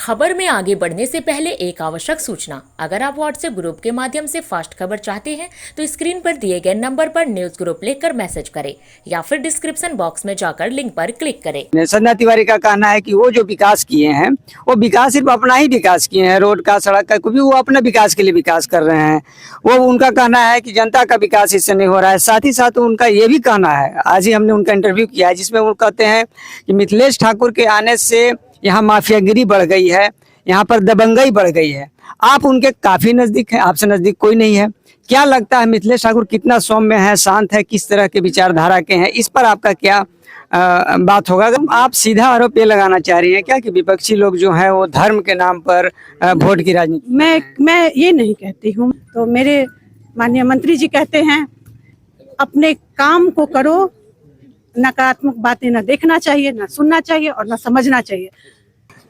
खबर में आगे बढ़ने से पहले एक आवश्यक सूचना। अगर आप व्हाट्सएप ग्रुप के माध्यम से फास्ट खबर चाहते हैं तो स्क्रीन पर दिए गए नंबर पर न्यूज ग्रुप लिखकर मैसेज करें या फिर डिस्क्रिप्शन बॉक्स में जाकर लिंक पर क्लिक करें। संध्या तिवारी का कहना है कि वो जो विकास किए हैं वो विकास सिर्फ अपना ही विकास किए हैं, रोड का, सड़क का, क्योंकि वो अपने विकास के लिए विकास कर रहे हैं। वो उनका कहना है कि जनता का विकास इससे नहीं हो रहा है। साथ ही साथ उनका ये भी कहना है, आज ही हमने उनका इंटरव्यू किया है जिसमें वो कहते हैं कि मिथिलेश ठाकुर के आने से यहाँ माफियागिरी बढ़ गई है, यहाँ पर दबंगई बढ़ गई है। आप उनके काफी नजदीक हैं, आपसे नजदीक कोई नहीं है। क्या लगता है मिथिलेश ठाकुर कितना सौम्य है, शांत है, किस तरह के विचारधारा के हैं, इस पर आपका क्या बात होगा? आप सीधा आरोप ये लगाना चाह रही हैं क्या कि विपक्षी लोग जो हैं वो धर्म के नाम पर वोट की राजनीति? मैं ये नहीं कहती हूँ। तो मेरे माननीय मंत्री जी कहते हैं अपने काम को करो, नकारात्मक बातें ना देखना चाहिए, ना सुनना चाहिए और ना समझना चाहिए।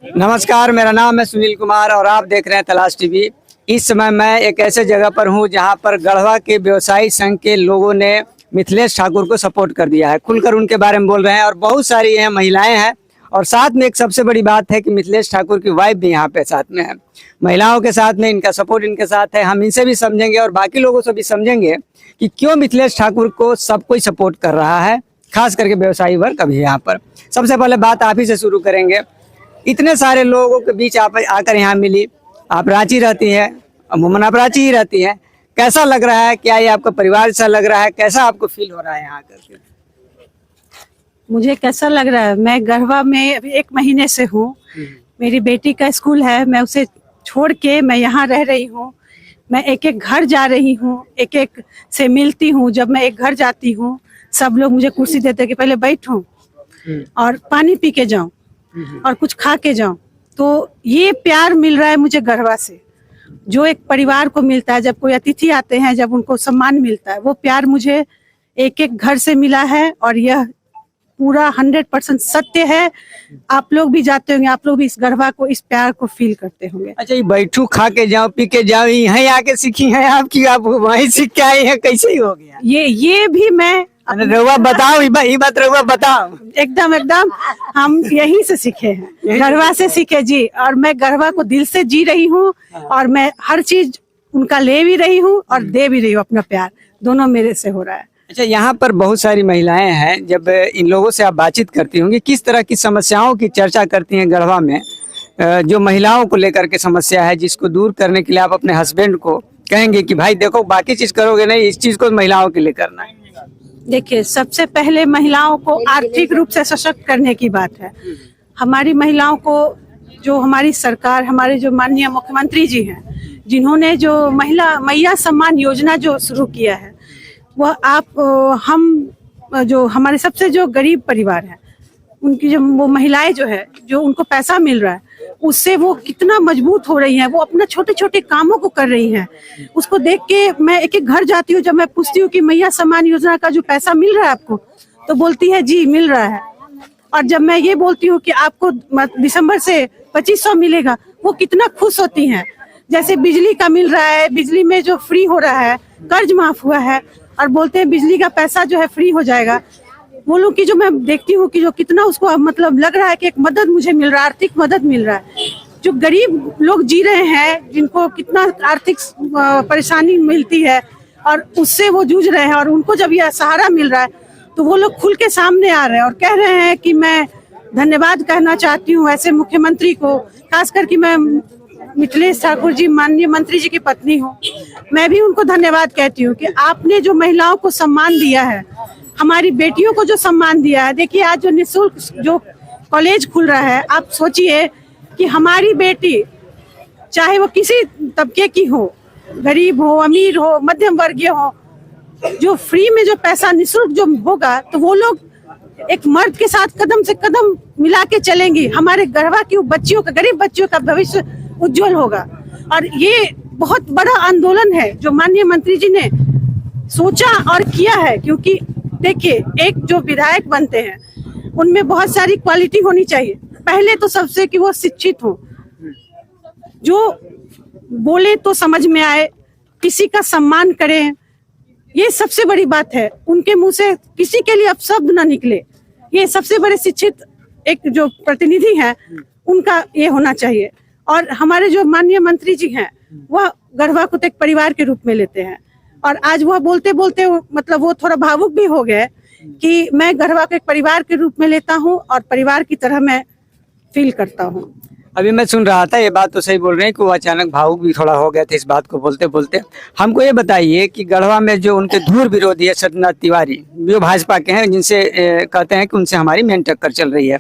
नमस्कार, मेरा नाम है सुनील कुमार और आप देख रहे हैं तलाश टीवी। इस समय मैं एक ऐसे जगह पर हूं जहां पर गढ़वा के व्यवसायी संघ के लोगों ने मिथिलेश ठाकुर को सपोर्ट कर दिया है, खुलकर उनके बारे में बोल रहे हैं और बहुत सारी यहाँ महिलाएं हैं और साथ में एक सबसे बड़ी बात है कि मिथिलेश ठाकुर की वाइफ भी यहाँ पे साथ में है। महिलाओं के साथ में इनका सपोर्ट इनके साथ है। हम इनसे भी समझेंगे और बाकी लोगों से भी समझेंगे कि क्यों मिथिलेश ठाकुर को सब कोई सपोर्ट कर रहा है, खास करके व्यवसायी वर्ग अभी यहाँ पर। सबसे पहले बात आप ही से शुरू करेंगे। इतने सारे लोगों के बीच आप आकर यहाँ मिली, आप रांची रहती हैं, अमूमन आप रांची ही रहती हैं, कैसा लग रहा है? क्या ये आपका परिवार सा लग रहा है? कैसा आपको फील हो रहा है यहाँ आकर? मुझे कैसा लग रहा है, मैं गढ़वा में अभी 1 महीने से हूँ। मेरी बेटी का स्कूल है, मैं उसे छोड़ के मैं यहाँ रह रही हूँ। मैं एक एक घर जा रही हूँ, एक एक से मिलती हूँ। जब मैं एक घर जाती हूँ सब लोग मुझे कुर्सी देते कि पहले बैठो और पानी पी के जाओ और कुछ खा के जाओ। तो ये प्यार मिल रहा है मुझे गढ़वा से, जो एक परिवार को मिलता है जब कोई अतिथि आते हैं, जब उनको सम्मान मिलता है, वो प्यार मुझे एक एक घर से मिला है और यह पूरा 100% सत्य है। आप लोग भी जाते होंगे, आप लोग भी इस गढ़वा को, इस प्यार को फील करते होंगे। अच्छा, ये बैठू, खा के जाओ, पी के जाओ, यहीं आके सीखी है आपकी? आप वहीं सीख के आई है? कैसे ही हो गया ये भी मैं रउआ बताओ, ये बात रउआ बताओ। एकदम हम यहीं से सीखे हैं, गढ़वा से सीखे जी। और मैं गढ़वा को दिल से जी रही हूँ और मैं हर चीज उनका ले भी रही हूँ और दे भी रही हूँ। अपना प्यार दोनों मेरे से हो रहा है। अच्छा, यहाँ पर बहुत सारी महिलाएं हैं, जब इन लोगों से आप बातचीत करती होंगी, किस तरह की समस्याओं की चर्चा करती हैं गढ़वा में? जो महिलाओं को लेकर के समस्या है, जिसको दूर करने के लिए आप अपने हस्बैंड को कहेंगे कि भाई देखो बाकी चीज करोगे नहीं, इस चीज को महिलाओं के लिए करना है। देखिए, सबसे पहले महिलाओं को आर्थिक रूप से सशक्त करने की बात है। हमारी महिलाओं को जो हमारी सरकार, हमारे जो माननीय मुख्यमंत्री जी हैं, जिन्होंने जो मैया सम्मान योजना जो शुरू किया है, वह हम जो हमारे सबसे जो गरीब परिवार है, उनकी जो वो महिलाएं जो है, जो उनको पैसा मिल रहा है, उससे वो कितना मजबूत हो रही हैं। वो अपना छोटे छोटे कामों को कर रही हैं। उसको देख के मैं एक एक घर जाती हूँ, जब मैं पूछती हूँ कि मैया सम्मान योजना का जो पैसा मिल रहा है आपको, तो बोलती है जी मिल रहा है। और जब मैं ये बोलती हूँ कि आपको दिसंबर से 2500 मिलेगा, वो कितना खुश होती हैं। जैसे बिजली का मिल रहा है, बिजली में जो फ्री हो रहा है, कर्ज माफ हुआ है, और बोलते हैं बिजली का पैसा जो है फ्री हो जाएगा। वो लोग की जो मैं देखती हूँ कि जो कितना उसको मतलब लग रहा है कि एक मदद मुझे मिल रहा है, आर्थिक मदद मिल रहा है। जो गरीब लोग जी रहे हैं, जिनको कितना आर्थिक परेशानी मिलती है और उससे वो जूझ रहे हैं, और उनको जब यह सहारा मिल रहा है तो वो लोग खुल के सामने आ रहे हैं और कह रहे हैं कि मैं धन्यवाद कहना चाहती हूँ ऐसे मुख्यमंत्री को। खास करके मैं मिथिलेश ठाकुर जी, माननीय मंत्री जी की पत्नी हूँ, मैं भी उनको धन्यवाद कहती हूँ कि आपने जो महिलाओं को सम्मान दिया है, हमारी बेटियों को जो सम्मान दिया है। देखिए, आज जो निःशुल्क जो कॉलेज खुल रहा है, आप सोचिए कि हमारी बेटी, चाहे वो किसी तबके की हो, गरीब हो, अमीर हो, मध्यम वर्गीय हो, जो फ्री में जो पैसा निःशुल्क जो होगा, तो वो लोग एक मर्द के साथ कदम से कदम मिला के चलेंगी। हमारे गढ़वा की बच्चियों का, गरीब बच्चियों का भविष्य उज्जवल होगा। और ये बहुत बड़ा आंदोलन है जो माननीय मंत्री जी ने सोचा और किया है। क्योंकि देखिए, एक जो विधायक बनते हैं उनमें बहुत सारी क्वालिटी होनी चाहिए। पहले तो सबसे कि वो शिक्षित हो, जो बोले तो समझ में आए, किसी का सम्मान करें, ये सबसे बड़ी बात है। उनके मुंह से किसी के लिए अपशब्द ना निकले, ये सबसे बड़े शिक्षित एक जो प्रतिनिधि हैं उनका ये होना चाहिए। और हमारे जो माननीय मंत्री जी हैं वह गढ़वा को तो एक परिवार के रूप में लेते हैं, और आज वह बोलते बोलते मतलब वो थोड़ा भावुक भी हो गए कि मैं गढ़वा को एक परिवार के रूप में लेता हूँ और परिवार की तरह मैं फील करता हूँ। अभी मैं सुन रहा था, ये बात तो सही बोल रहे हैं कि वो अचानक भावुक भी थोड़ा हो गए थे इस बात को बोलते बोलते। हमको ये बताइए कि गढ़वा में जो उनके धूर विरोधी है सत्यनाथ तिवारी, जो भाजपा के हैं, जिनसे कहते हैं कि उनसे हमारी मेन टक्कर चल रही है,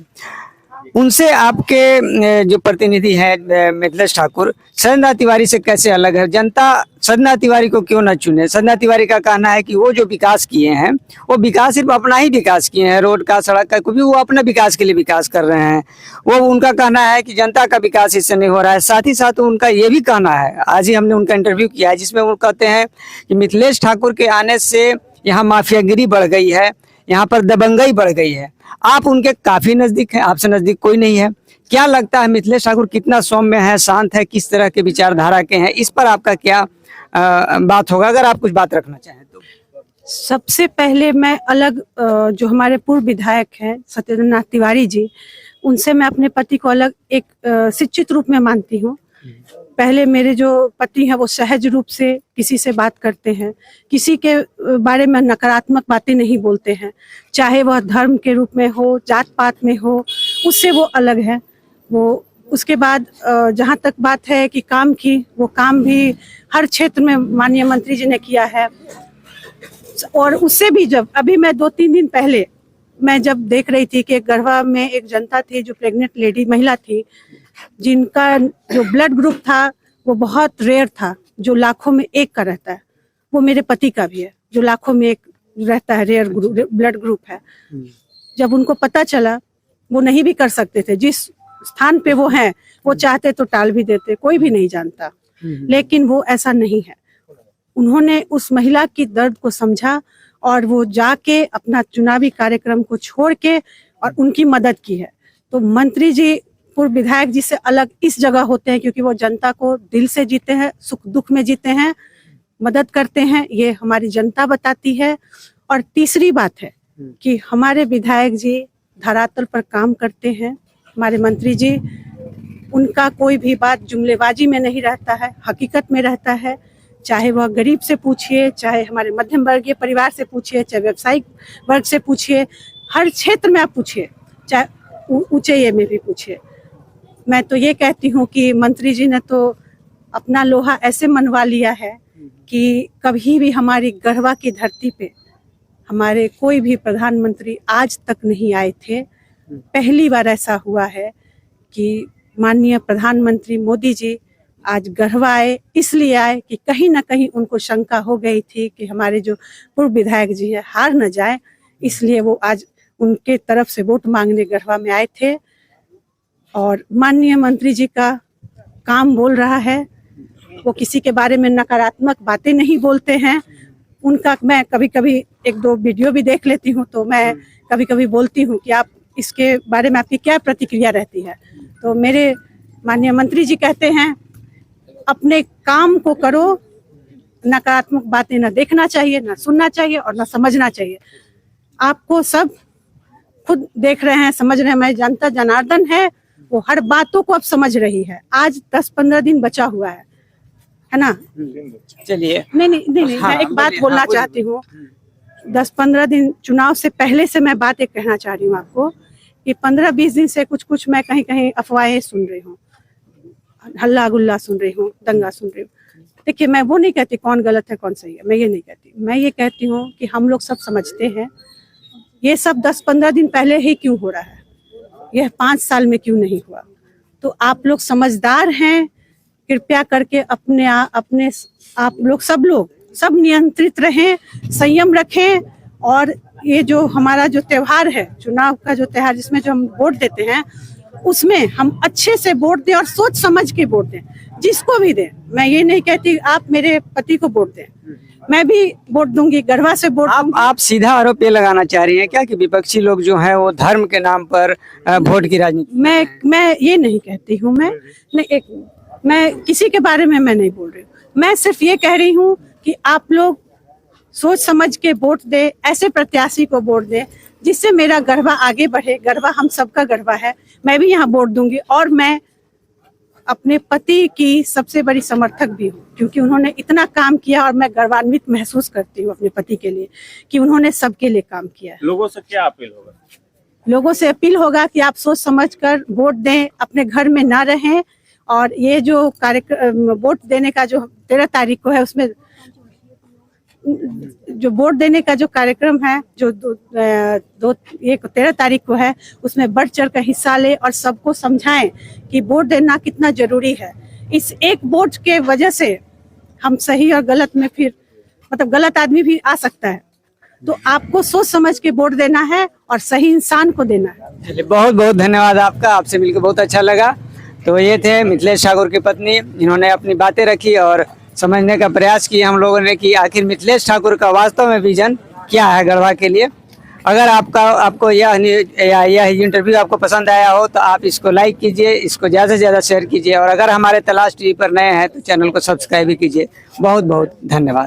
उनसे आपके जो प्रतिनिधि हैं मिथिलेश ठाकुर, सत्यनाथ तिवारी से कैसे अलग है? जनता सत्यनाथ तिवारी को क्यों न चुने? सत्यनाथ तिवारी का कहना है कि वो जो विकास किए हैं वो विकास सिर्फ अपना ही विकास किए हैं, रोड का, सड़क का, क्योंकि वो अपने विकास के लिए विकास कर रहे हैं। वो उनका कहना है कि जनता का विकास इससे नहीं हो रहा है। साथ ही साथ उनका ये भी कहना है, आज ही हमने उनका इंटरव्यू किया है, जिसमें वो कहते हैं कि मिथिलेश ठाकुर के आने से यहाँ माफियागिरी बढ़ गई है, यहाँ पर दबंगई बढ़ गई है। आप उनके काफी नजदीक हैं, आपसे नजदीक कोई नहीं है। क्या लगता है मिथिलेश ठाकुर कितना सौम्य है, शांत है, किस तरह के विचारधारा के हैं? इस पर आपका क्या बात होगा, अगर आप कुछ बात रखना चाहें तो? सबसे पहले मैं अलग जो हमारे पूर्व विधायक हैं सत्यनाथ तिवारी जी, उनसे मैं अपने पति को अलग एक शिक्षित रूप में मानती हूँ। पहले मेरे जो पति हैं वो सहज रूप से किसी से बात करते हैं, किसी के बारे में नकारात्मक बातें नहीं बोलते हैं, चाहे वह धर्म के रूप में हो, जात पात में हो, उससे वो अलग है। वो उसके बाद जहाँ तक बात है कि काम की, वो काम भी हर क्षेत्र में माननीय मंत्री जी ने किया है। और उससे भी जब अभी मैं 2-3 दिन पहले मैं जब देख रही थी कि गढ़वा में एक जनता थी जो प्रेग्नेंट लेडी महिला थी, जिनका जो ब्लड ग्रुप था वो बहुत रेयर था, जो लाखों में एक का रहता है। वो मेरे पति का भी है, जो लाखों में एक रहता है, रेयर ब्लड ग्रुप है। जब उनको पता चला, वो नहीं भी कर सकते थे, जिस स्थान पे वो हैं वो चाहते तो टाल भी देते, कोई भी नहीं जानता, लेकिन वो ऐसा नहीं है। उन्होंने उस महिला की दर्द को समझा और वो जाके अपना चुनावी कार्यक्रम को छोड़ के और उनकी मदद की है। तो मंत्री जी पूर्व विधायक जी से अलग इस जगह होते हैं क्योंकि वो जनता को दिल से जीते हैं, सुख दुख में जीते हैं, मदद करते हैं, ये हमारी जनता बताती है। और तीसरी बात है कि हमारे विधायक जी धरातल पर काम करते हैं। हमारे मंत्री जी, उनका कोई भी बात जुमलेबाजी में नहीं रहता है, हकीकत में रहता है। चाहे वह गरीब से पूछिए, चाहे हमारे मध्यम वर्गीय परिवार से पूछिए, चाहे व्यावसायिक वर्ग से पूछिए, हर क्षेत्र में आप पूछिए, चाहे ऊंचे ये में भी पूछिए। मैं तो ये कहती हूँ कि मंत्री जी ने तो अपना लोहा ऐसे मनवा लिया है कि कभी भी हमारी गढ़वा की धरती पे हमारे कोई भी प्रधानमंत्री आज तक नहीं आए थे। पहली बार ऐसा हुआ है कि माननीय प्रधानमंत्री मोदी जी आज गढ़वा आए, इसलिए आए कि कहीं ना कहीं उनको शंका हो गई थी कि हमारे जो पूर्व विधायक जी है हार न जाए, इसलिए वो आज उनके तरफ से वोट मांगने गढ़वा में आए थे। और माननीय मंत्री जी का काम बोल रहा है, वो किसी के बारे में नकारात्मक बातें नहीं बोलते हैं। उनका मैं कभी कभी 1-2 वीडियो भी देख लेती हूँ, तो मैं कभी कभी बोलती हूँ कि आप इसके बारे में आपकी क्या प्रतिक्रिया रहती है। तो मेरे माननीय मंत्री जी कहते हैं अपने काम को करो, नकारात्मक बातें ना देखना चाहिए, ना सुनना चाहिए और ना समझना चाहिए। आपको सब खुद देख रहे हैं, समझ रहे हैं। मैं जनता जनार्दन है, वो हर बातों को अब समझ रही है। आज 10-15 दिन बचा हुआ है ना? चलिए, नहीं, हाँ, मैं एक बात बोलना चाहती हूँ। 10-15 दिन चुनाव से पहले से मैं बात एक कहना चाह रही हूँ आपको कि 15-20 दिन से कुछ मैं कहीं अफवाहें सुन रही हूँ, हल्ला गुल्ला सुन रही हूँ, दंगा सुन रही हूँ। देखिए, मैं वो नहीं कहती कौन गलत है कौन सही है, मैं ये नहीं कहती। मैं ये कहती हूँ कि हम लोग सब समझते हैं ये सब 10-15 दिन पहले ही क्यों हो रहा है, यह 5 साल में क्यों नहीं हुआ। तो आप लोग समझदार हैं, कृपया करके अपने आप लोग सब नियंत्रित रहें, संयम रखें। और ये जो हमारा जो त्योहार है, चुनाव का जो त्योहार जिसमें जो हम वोट देते हैं, उसमें हम अच्छे से वोट दें और सोच समझ के वोट दें, जिसको भी दें। मैं ये नहीं कहती आप मेरे पति को वोट दें, मैं भी वोट दूंगी, गढ़वा से वोट दूंगी। आप सीधा आरोप ये लगाना चाह रही हैं क्या कि विपक्षी लोग जो हैं वो धर्म के नाम पर वोट की राजनीति? मैं ये नहीं कहती हूँ। मैं किसी के बारे में मैं नहीं बोल रही हूँ। मैं सिर्फ ये कह रही हूँ कि आप लोग सोच समझ के वोट दें, ऐसे प्रत्याशी को वोट दें जिससे मेरा गढ़वा आगे बढ़े। गढ़वा हम सबका गढ़वा है। मैं भी यहाँ वोट दूंगी और मैं अपने पति की सबसे बड़ी समर्थक भी हूँ, क्योंकि उन्होंने इतना काम किया और मैं गर्वान्वित महसूस करती हूँ अपने पति के लिए कि उन्होंने सबके लिए काम किया है। लोगों से क्या अपील होगा? लोगों से अपील होगा कि आप सोच समझकर वोट दें, अपने घर में ना रहें। और ये जो कार्यक्रम वोट देने का जो 13 तारीख को है, उसमें जो वोट देने का जो कार्यक्रम है जो 13 तारीख को है, उसमें बढ़ चढ़ कर हिस्सा ले और सबको समझाएं कि वोट देना कितना जरूरी है। इस एक वोट के वजह से हम सही और गलत में फिर मतलब गलत आदमी भी आ सकता है। तो आपको सोच समझ के वोट देना है और सही इंसान को देना है। चलिए, बहुत बहुत धन्यवाद आपका, आपसे मिलकर बहुत अच्छा लगा। तो ये थे मिथिलेश ठाकुर की पत्नी, इन्होंने अपनी बातें रखी और समझने का प्रयास किया हम लोगों ने कि आखिर मिथिलेश ठाकुर का वास्तव में विजन क्या है गढ़वा के लिए। अगर आपको यह इंटरव्यू आपको पसंद आया हो तो आप इसको लाइक कीजिए, इसको ज़्यादा से ज़्यादा शेयर कीजिए और अगर हमारे तलाश टीवी पर नए हैं तो चैनल को सब्सक्राइब भी कीजिए। बहुत बहुत धन्यवाद।